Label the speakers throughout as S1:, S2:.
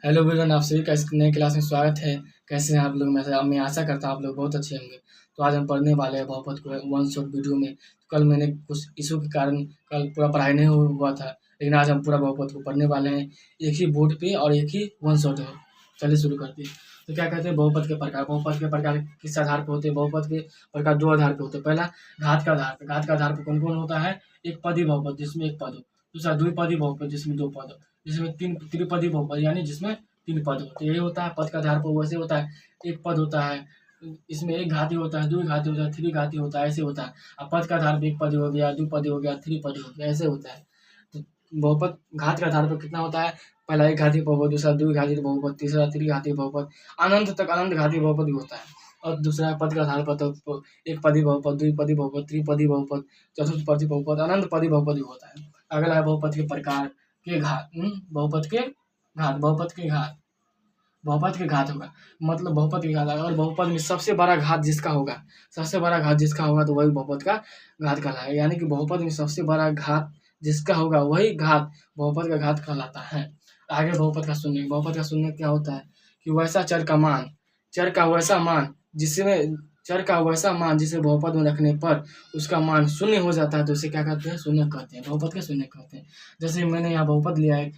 S1: Hello everyone, आप सभी का इस नए क्लास में स्वागत है। कैसे हैं आप लोग? मैं आशा करता हूँ आप लोग बहुत अच्छे होंगे। तो आज हम पढ़ने वाले हैं बहुपद को वन शॉट वीडियो में। तो कल मैंने कुछ इशू के कारण कल पूरा पढ़ाई नहीं हुआ था, लेकिन आज हम पूरा बहुपद को पढ़ने वाले हैं एक ही बोर्ड पे और एक ही वन शॉट है। चलिए शुरू करते हैं। तो क्या कहते हैं बहुपद के प्रकार? बहुपद के प्रकार किस आधार पर होते हैं? बहुपद के प्रकार दो आधार पर होते हैं। पहला घात का आधार पर। घात का आधार पर कौन कौन होता है? एक पदी बहुपद जिसमें एक पद हो। दूसरा द्विपदी बहुपद जिसमें दो पद हो। जिसमें तीन त्रिपदी बहुपद यानी जिसमें तीन पद होते हैं। यही होता है पद का आधार पर। वैसे होता है एक पद होता है, इसमें एक घाती होता है, द्विघाती होता है, त्रिघाती होता है, ऐसे होता है। अब पद का आधार पर एक पद हो गया, द्विपदी हो गया, त्रिपदी हो गया, ऐसे होता है। तो बहुपद घात के आधार पर कितना होता है? पहला एक घाती बहुपद, दूसरा द्विघाती बहुपद, तीसरा त्रिघाती बहुपद, अनंत तक अनंत घाती बहुपद भी होता है। और दूसरा है पद के आधार पर तो एक पदी बहुपद, द्विपदी बहुपद, त्रिपदी बहुपद, चतुर्थ पदी बहुपद, अनंत पदी बहुपद भी होता है। अगला है बहुपद के प्रकार के घात। बहुपद के घात। बहुपद के घात। बहुपद के घात होगा, मतलब बहुपद के घात और बहुपद में सबसे बड़ा घात जिसका होगा, सबसे बड़ा घात जिसका होगा तो वही बहुपद का घात कहलाएगा। यानी कि बहुपद में सबसे बड़ा घात जिसका होगा वही घात बहुपद का घात कहलाता है। आगे बहुपद का शून्य। बहुपद का शून्य क्या होता है कि वैसा चर का मान, चर का वैसा मान जिसमें चर का वैसा मान जिसे बहुपद में रखने पर उसका मान शून्य हो जाता है, तो उसे क्या कहते हैं? शून्य कहते हैं। बहुपद के शून्य कहते हैं। जैसे मैंने यहाँ बहुपद लिया है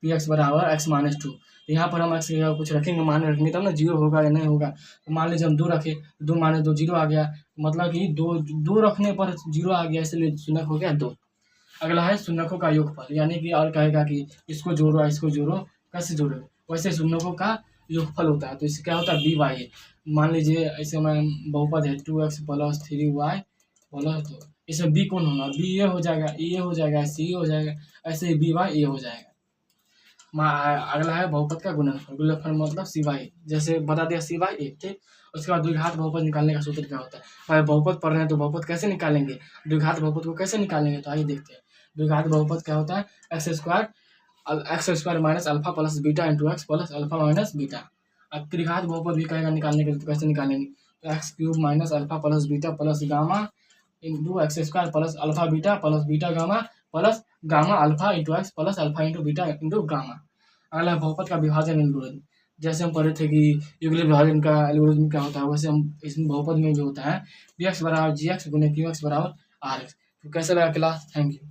S1: पी एक्स बराबर एक्स माइनस टू। यहाँ पर हम एक्स की जगह कुछ रखेंगे, मान रखेंगे तब ना जीरो होगा या नहीं होगा। तो मान लीजिए हम दो रखे, दो माइनस दो जीरो आ गया, मतलब कि दो दो रखने पर जीरो आ गया, इसलिए शून्य हो गया दो। अगला है शून्यकों का योगफल, यानी कि और कहेगा कि इसको जोड़ो इसको जोड़ो, कैसे जोड़ो? वैसे शून्यकों का योगफल होता है, तो इससे क्या होता है? B y. मान लीजिए ऐसे में बहुपद है two x plus three y plus दो, इसमें बी कौन होगा? बी ये हो जाएगा, ये हो जाएगा, सी हो जाएगा, ऐसे ही बी वाई ये हो जाएगा। अगला है बहुपद का गुणनफल। गुणनफल मतलब सिवाई, जैसे बता दिया सिवाई एक, ठीक। उसके बाद द्विघात बहुपद निकालने का सूत्र क्या होता है? भाई बहुपद पढ़ रहे हैं तो बहुपद कैसे निकालेंगे, द्विघात बहुपद को कैसे निकालेंगे? तो आइए देखते हैं। द्विघात बहुपद क्या होता है? X square minus alpha plus beta into x plus alpha minus beta. अब त्रिघात बहुपद भी कहेगा निकालने के लिए, तो कैसे निकालेंगे? तो x cube minus alpha plus beta plus gamma into x square plus alpha beta plus beta gamma plus gamma alpha into x plus alpha into beta into gamma. अगला है बहुपद का विभाजन एल्गोरिथम। जैसे हम पढ़े थे कि युगल विभाजन का एल्गोरिथम क्या होता है, वैसे हम इसमें बहुपद में जो होता है बी एक्स बराबर जी एक्स गुने क्यू एक्स बराबर आर एक्स। तो कैसे लगा क्लास? Thank you.